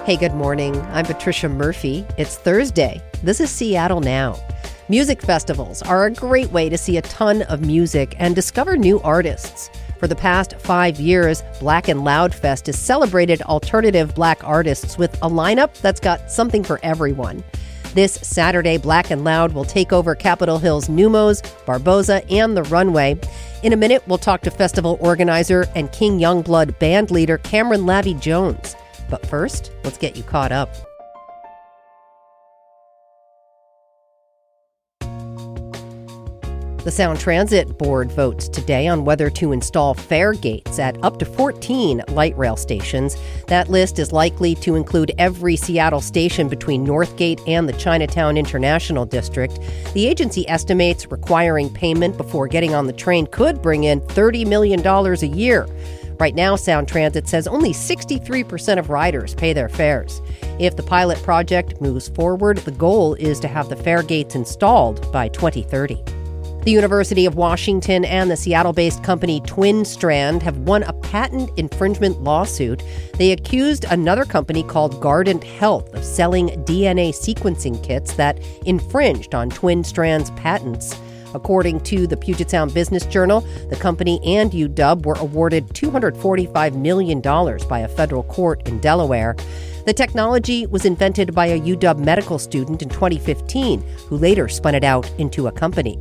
Hey, good morning. I'm Patricia Murphy. It's Thursday. This is Seattle Now. Music festivals are a great way to see a ton of music and discover new artists. For the past 5 years, Black and Loud Fest has celebrated alternative Black artists with a lineup that's got something for everyone. This Saturday, Black and Loud will take over Capitol Hill's Neumos, Barboza, and the Runaway. In a minute, we'll talk to festival organizer and King Youngblood band leader Cameron Lavi-Jones. But first, let's get you caught up. The Sound Transit Board votes today on whether to install fare gates at up to 14 light rail stations. That list is likely to include every Seattle station between Northgate and the Chinatown International District. The agency estimates requiring payment before getting on the train could bring in $30 million a year. Right now, Sound Transit says only 63% of riders pay their fares. If the pilot project moves forward, the goal is to have the fare gates installed by 2030. The University of Washington and the Seattle-based company Twin Strand have won a patent infringement lawsuit. They accused another company called Guardant Health of selling DNA sequencing kits that infringed on Twin Strand's patents. According to the Puget Sound Business Journal, the company and UW were awarded $245 million by a federal court in Delaware. The technology was invented by a UW medical student in 2015, who later spun it out into a company.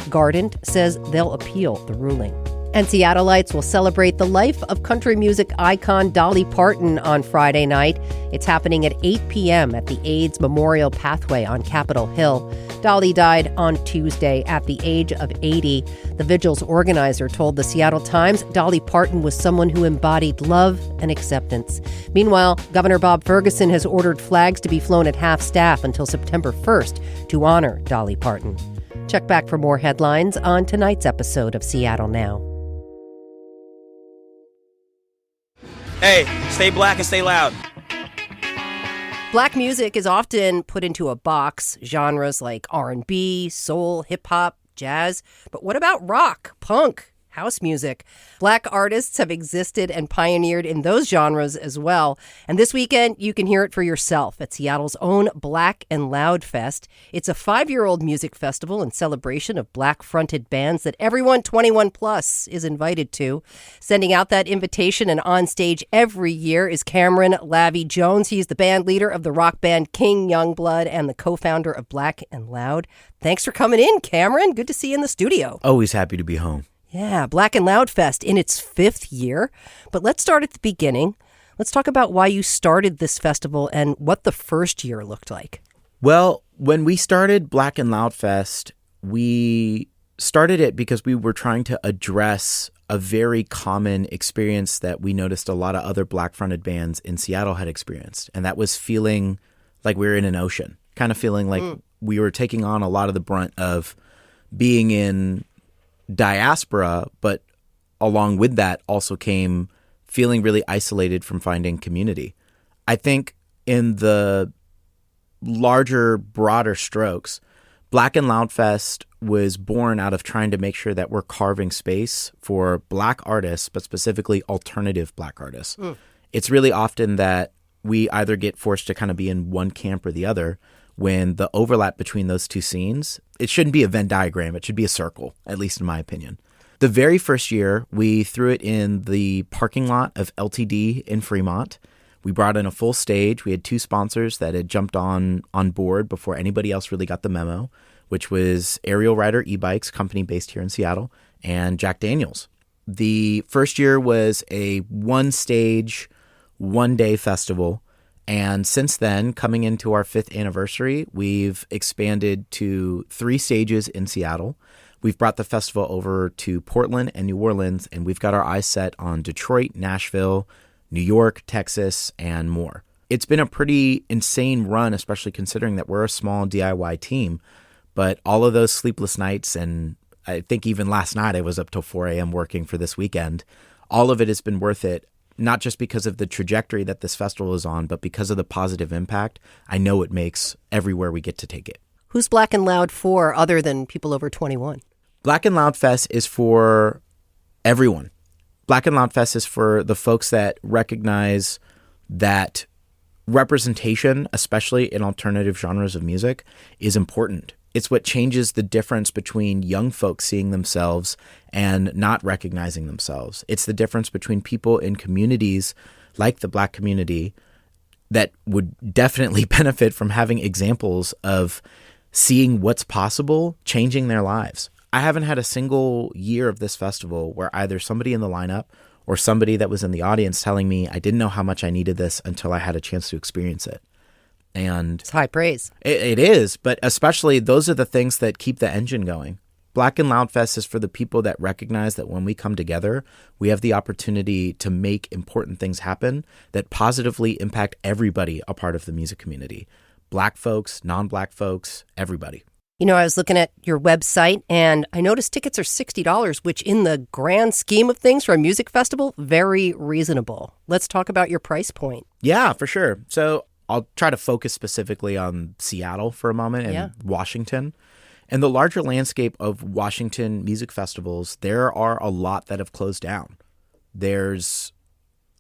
Guardant says they'll appeal the ruling. And Seattleites will celebrate the life of country music icon Dolly Parton on Friday night. It's happening at 8 p.m. at the AIDS Memorial Pathway on Capitol Hill. Dolly died on Tuesday at the age of 80. The vigil's organizer told the Seattle Times Dolly Parton was someone who embodied love and acceptance. Meanwhile, Governor Bob Ferguson has ordered flags to be flown at half-staff until September 1st to honor Dolly Parton. Check back for more headlines on tonight's episode of Seattle Now. Hey, stay black and stay loud. Black music is often put into a box, genres like R&B, soul, hip-hop, jazz. But what about rock, punk, house music? Black artists have existed and pioneered in those genres as well. And this weekend, you can hear it for yourself at Seattle's own Black and Loud Fest. It's a 5-year-old music festival in celebration of Black-fronted bands that everyone 21 plus is invited to. Sending out that invitation and on stage every year is Cameron Lavi-Jones. He's the band leader of the rock band King Youngblood and the co-founder of Black and Loud. Thanks for coming in, Cameron. Good to see you in the studio. Always happy to be home. Yeah, Black and Loud Fest in its 5th year. But let's start at the beginning. Let's talk about why you started this festival and what the first year looked like. Well, when we started Black and Loud Fest, we started it because we were trying to address a very common experience that we noticed a lot of other Black-fronted bands in Seattle had experienced. And that was feeling like we were in an ocean, kind of feeling like we were taking on a lot of the brunt of being in diaspora, but along with that also came feeling really isolated from finding community. I think in the larger, broader strokes, Black and Loud Fest was born out of trying to make sure that we're carving space for Black artists, but specifically alternative Black artists. It's really often that we either get forced to kind of be in one camp or the other, when the overlap between those two scenes, it shouldn't be a Venn diagram. It should be a circle, at least in my opinion. The very first year, we threw it in the parking lot of LTD in Fremont. We brought in a full stage. We had 2 sponsors that had jumped on board before anybody else really got the memo, which was Aerial Rider E-Bikes, company based here in Seattle, and Jack Daniels. The first year was a one-stage, one-day festival. And since then, coming into our 5th anniversary, we've expanded to 3 stages in Seattle. We've brought the festival over to Portland and New Orleans, and we've got our eyes set on Detroit, Nashville, New York, Texas, and more. It's been a pretty insane run, especially considering that we're a small DIY team. But all of those sleepless nights, and I think even last night I was up till 4 a.m. working for this weekend, all of it has been worth it. Not just because of the trajectory that this festival is on, but because of the positive impact I know it makes everywhere we get to take it. Who's Black and Loud for other than people over 21? Black and Loud Fest is for everyone. Black and Loud Fest is for the folks that recognize that representation, especially in alternative genres of music, is important. It's what changes the difference between young folks seeing themselves and not recognizing themselves. It's the difference between people in communities like the Black community that would definitely benefit from having examples of seeing what's possible, changing their lives. I haven't had a single year of this festival where either somebody in the lineup or somebody that was in the audience telling me I didn't know how much I needed this until I had a chance to experience it. And it's high praise. It is, but especially those are the things that keep the engine going. Black and Loud Fest is for the people that recognize that when we come together, we have the opportunity to make important things happen that positively impact everybody a part of the music community. Black folks, non-Black folks, everybody. You know, I was looking at your website and I noticed tickets are $60, which in the grand scheme of things for a music festival, very reasonable. Let's talk about your price point. Yeah, for sure. So I'll try to focus specifically on Seattle for a moment and Washington. In the larger landscape of Washington music festivals, there are a lot that have closed down. There's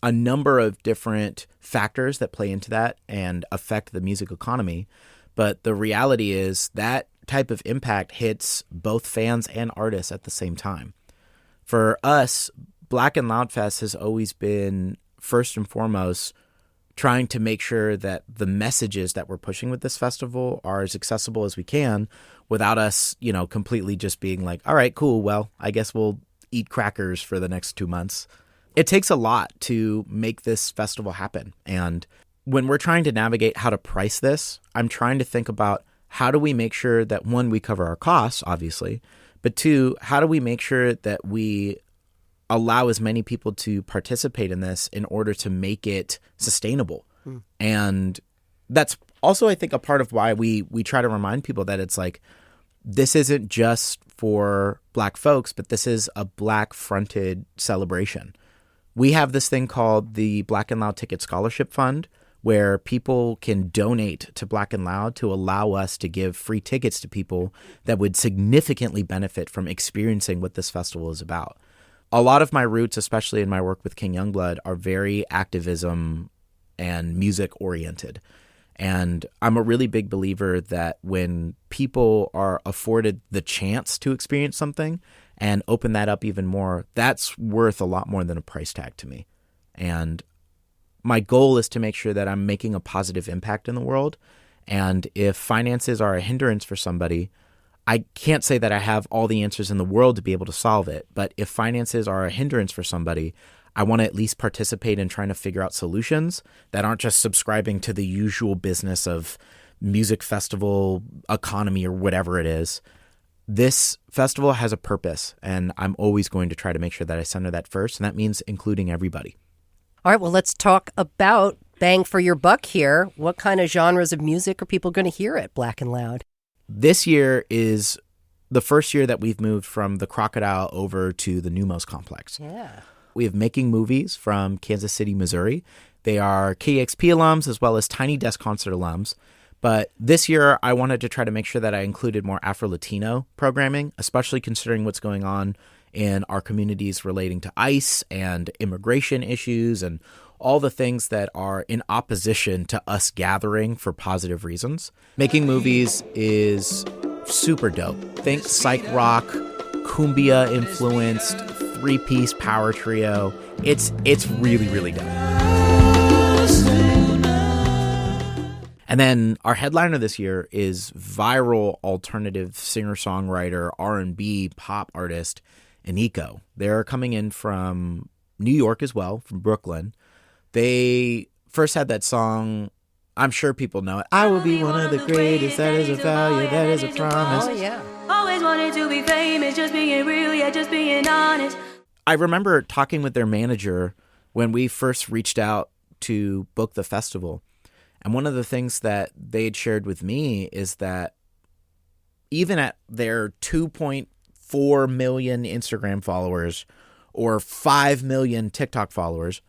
a number of different factors that play into that and affect the music economy. But the reality is that type of impact hits both fans and artists at the same time. For us, Black and Loud Fest has always been, first and foremost, trying to make sure that the messages that we're pushing with this festival are as accessible as we can without us, completely just being like, all right, cool, well, I guess we'll eat crackers for the next 2 months. It takes a lot to make this festival happen. And when we're trying to navigate how to price this, I'm trying to think about how do we make sure that, one, we cover our costs, obviously, but two, how do we make sure that we allow as many people to participate in this in order to make it sustainable. And that's also, I think, a part of why we try to remind people that it's like, this isn't just for Black folks, but this is a Black-fronted celebration. We have this thing called the Black and Loud Ticket Scholarship Fund, where people can donate to Black and Loud to allow us to give free tickets to people that would significantly benefit from experiencing what this festival is about. A lot of my roots, especially in my work with King Youngblood, are very activism and music oriented. And I'm a really big believer that when people are afforded the chance to experience something and open that up even more, that's worth a lot more than a price tag to me. And my goal is to make sure that I'm making a positive impact in the world. And if finances are a hindrance for somebody, I can't say that I have all the answers in the world to be able to solve it, but if finances are a hindrance for somebody, I want to at least participate in trying to figure out solutions that aren't just subscribing to the usual business of music festival economy or whatever it is. This festival has a purpose, and I'm always going to try to make sure that I center that first, and that means including everybody. All right, well, let's talk about bang for your buck here. What kind of genres of music are people going to hear at Black and Loud? This year is the first year that we've moved from the Crocodile over to the Neumos complex. Yeah. We have Making Movies from Kansas City, Missouri. They are KEXP alums as well as Tiny Desk Concert alums. But this year, I wanted to try to make sure that I included more Afro-Latino programming, especially considering what's going on in our communities relating to ICE and immigration issues and all the things that are in opposition to us gathering for positive reasons. Making Movies is super dope. Think psych rock, cumbia influenced, 3-piece power trio. It's really, really dope. And then our headliner this year is viral alternative singer-songwriter, R&B pop artist, Eniko. They're coming in from New York as well, from Brooklyn. They first had that song, I'm sure people know it, I will be one of the greatest, that is a value, that is a promise. Oh, yeah. Always wanted to be famous, just being real, yeah, just being honest. I remember talking with their manager when we first reached out to book the festival. And one of the things that they had shared with me is that even at their 2.4 million Instagram followers or 5 million TikTok followers,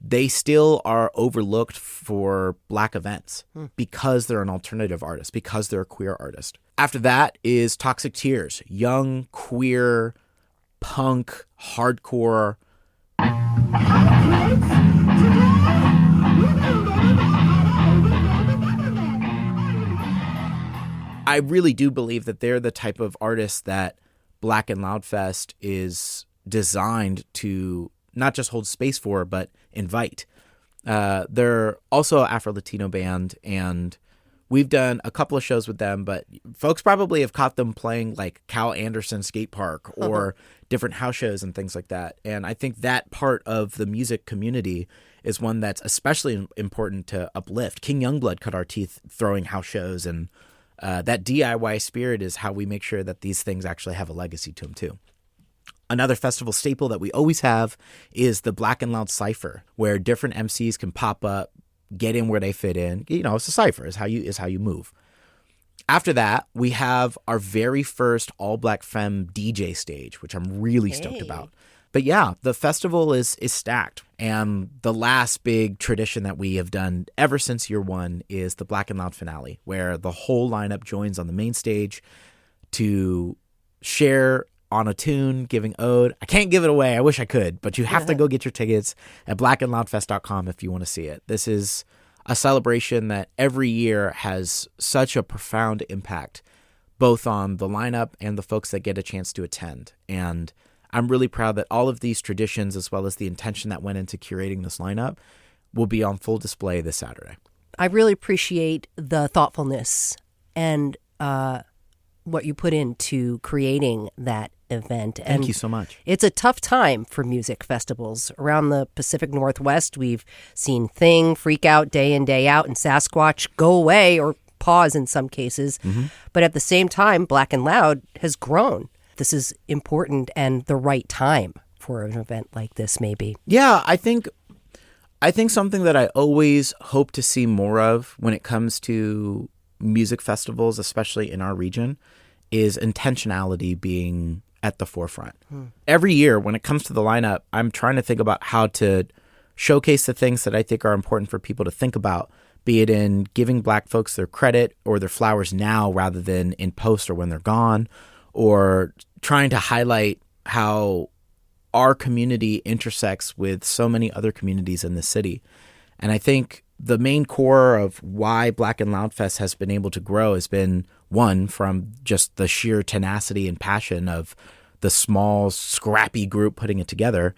they still are overlooked for Black events because they're an alternative artist, because they're a queer artist. After that is Toxic Tears, young, queer, punk, hardcore. I really do believe that they're the type of artists that Black and Loud Fest is designed to not just hold space for, but invite. They're also an Afro-Latino band, and we've done a couple of shows with them, but folks probably have caught them playing like Cal Anderson Skate Park or different house shows and things like that. And I think that part of the music community is one that's especially important to uplift. King Youngblood cut our teeth throwing house shows, and that DIY spirit is how we make sure that these things actually have a legacy to them too. Another festival staple that we always have is the Black and Loud Cypher, where different MCs can pop up, get in where they fit in. You know, it's a cypher, is how you move. After that, we have our very first all-black femme DJ stage, which I'm really stoked about. But yeah, the festival is stacked. And the last big tradition that we have done ever since year one is the Black and Loud finale, where the whole lineup joins on the main stage to share on a tune, giving ode. I can't give it away. I wish I could, but you have to go get your tickets at blackandloudfest.com if you want to see it. This is a celebration that every year has such a profound impact, both on the lineup and the folks that get a chance to attend. And I'm really proud that all of these traditions, as well as the intention that went into curating this lineup, will be on full display this Saturday. I really appreciate the thoughtfulness and what you put into creating that event. And thank you so much. It's a tough time for music festivals. Around the Pacific Northwest, we've seen Thing freak out day in, day out, and Sasquatch go away or pause in some cases. Mm-hmm. But at the same time, Black and Loud has grown. This is important and the right time for an event like this, maybe. Yeah, I think something that I always hope to see more of when it comes to music festivals, especially in our region, is intentionality being at the forefront. Every year when it comes to the lineup, I'm trying to think about how to showcase the things that I think are important for people to think about, be it in giving Black folks their credit or their flowers now rather than in post or when they're gone, or trying to highlight how our community intersects with so many other communities in the city. And I think the main core of why Black and Loud Fest has been able to grow has been, one, from just the sheer tenacity and passion of the small, scrappy group putting it together.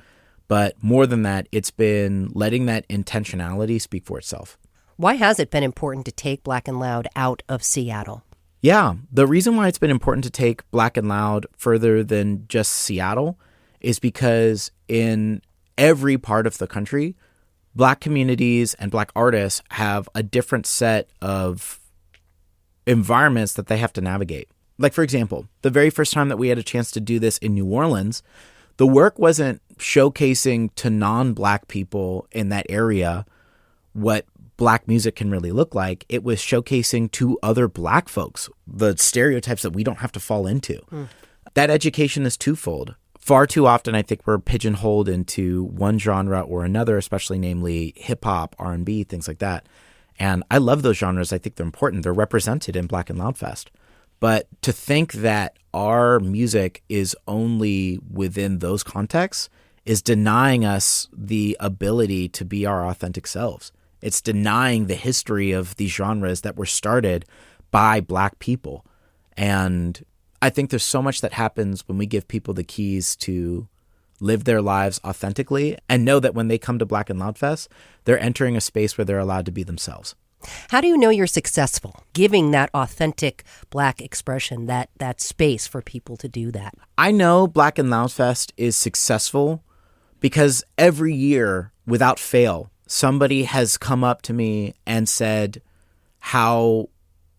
But more than that, it's been letting that intentionality speak for itself. Why has it been important to take Black and Loud out of Seattle? Yeah, the reason why it's been important to take Black and Loud further than just Seattle is because in every part of the country, Black communities and Black artists have a different set of environments that they have to navigate. Like, for example, the very first time that we had a chance to do this in New Orleans, the work wasn't showcasing to non-Black people in that area what Black music can really look like. It was showcasing to other Black folks the stereotypes that we don't have to fall into. That education is twofold. Far too often, I think we're pigeonholed into one genre or another, especially namely hip hop, R&B, things like that. And I love those genres. I think they're important. They're represented in Black and Loud Fest. But to think that our music is only within those contexts is denying us the ability to be our authentic selves. It's denying the history of these genres that were started by Black people. And I think there's so much that happens when we give people the keys to live their lives authentically and know that when they come to Black and Loud Fest, they're entering a space where they're allowed to be themselves. How do you know you're successful giving that authentic Black expression, that space for people to do that? I know Black and Loud Fest is successful because every year, without fail, somebody has come up to me and said how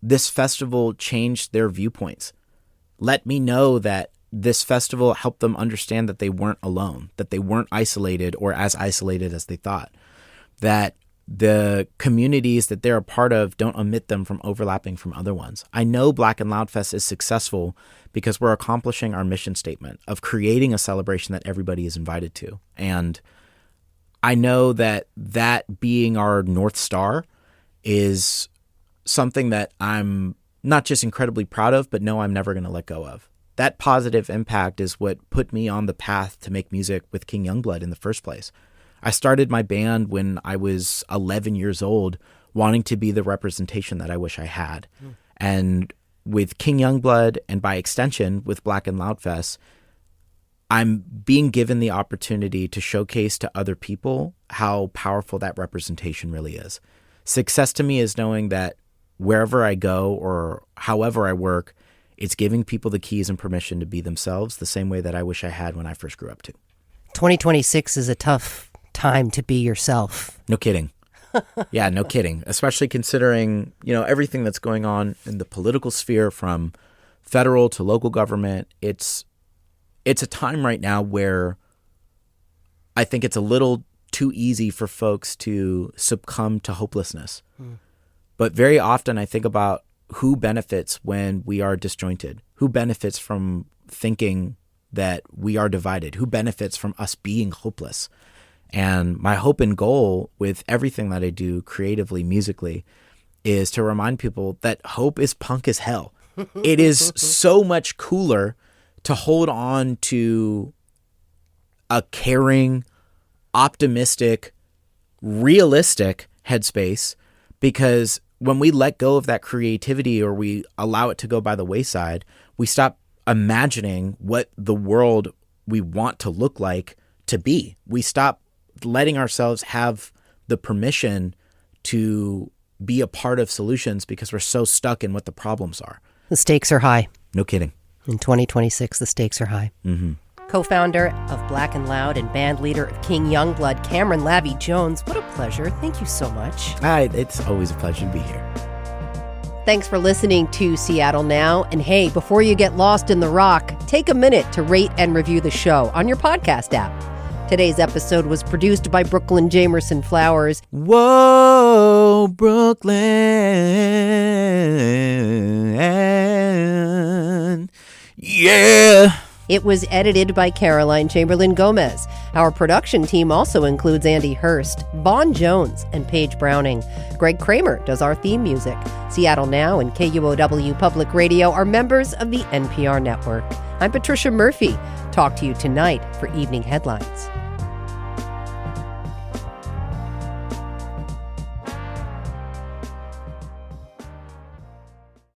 this festival changed their viewpoints. Let me know that this festival helped them understand that they weren't alone, that they weren't isolated or as isolated as they thought, that the communities that they're a part of don't omit them from overlapping from other ones. I know Black and Loud Fest is successful because we're accomplishing our mission statement of creating a celebration that everybody is invited to. And I know that being our North Star is something that I'm not just incredibly proud of, but know I'm never going to let go of. That positive impact is what put me on the path to make music with King Youngblood in the first place. I started my band when I was 11 years old, wanting to be the representation that I wish I had. And with King Youngblood and by extension with Black and Loud Fest, I'm being given the opportunity to showcase to other people how powerful that representation really is. Success to me is knowing that wherever I go or however I work, it's giving people the keys and permission to be themselves the same way that I wish I had when I first grew up too. 2026 is a tough time to be yourself. No kidding. Yeah, no kidding. Especially considering, everything that's going on in the political sphere from federal to local government. It's a time right now where I think it's a little too easy for folks to succumb to hopelessness. But very often I think about who benefits when we are disjointed, who benefits from thinking that we are divided, who benefits from us being hopeless. And my hope and goal with everything that I do creatively, musically, is to remind people that hope is punk as hell. It is so much cooler to hold on to a caring, optimistic, realistic headspace, because when we let go of that creativity or we allow it to go by the wayside, we stop imagining what the world we want to look like to be. We stop letting ourselves have the permission to be a part of solutions because we're so stuck in what the problems are. The stakes are high. No kidding. In 2026, the stakes are high. Mm-hmm. Co-founder of Black and Loud and band leader of King Youngblood, Cameron Lavi-Jones. What a pleasure. Thank you so much. It's always a pleasure to be here. Thanks for listening to Seattle Now. And hey, before you get lost in the rock, take a minute to rate and review the show on your podcast app. Today's episode was produced by Brooklyn Jamerson Flowers. Whoa, Brooklyn. Yeah. It was edited by Caroline Chamberlain Gomez. Our production team also includes Andy Hurst, Vaughn Jones, and Paige Browning. Greg Kramer does our theme music. Seattle Now and KUOW Public Radio are members of the NPR network. I'm Patricia Murphy. Talk to you tonight for Evening Headlines.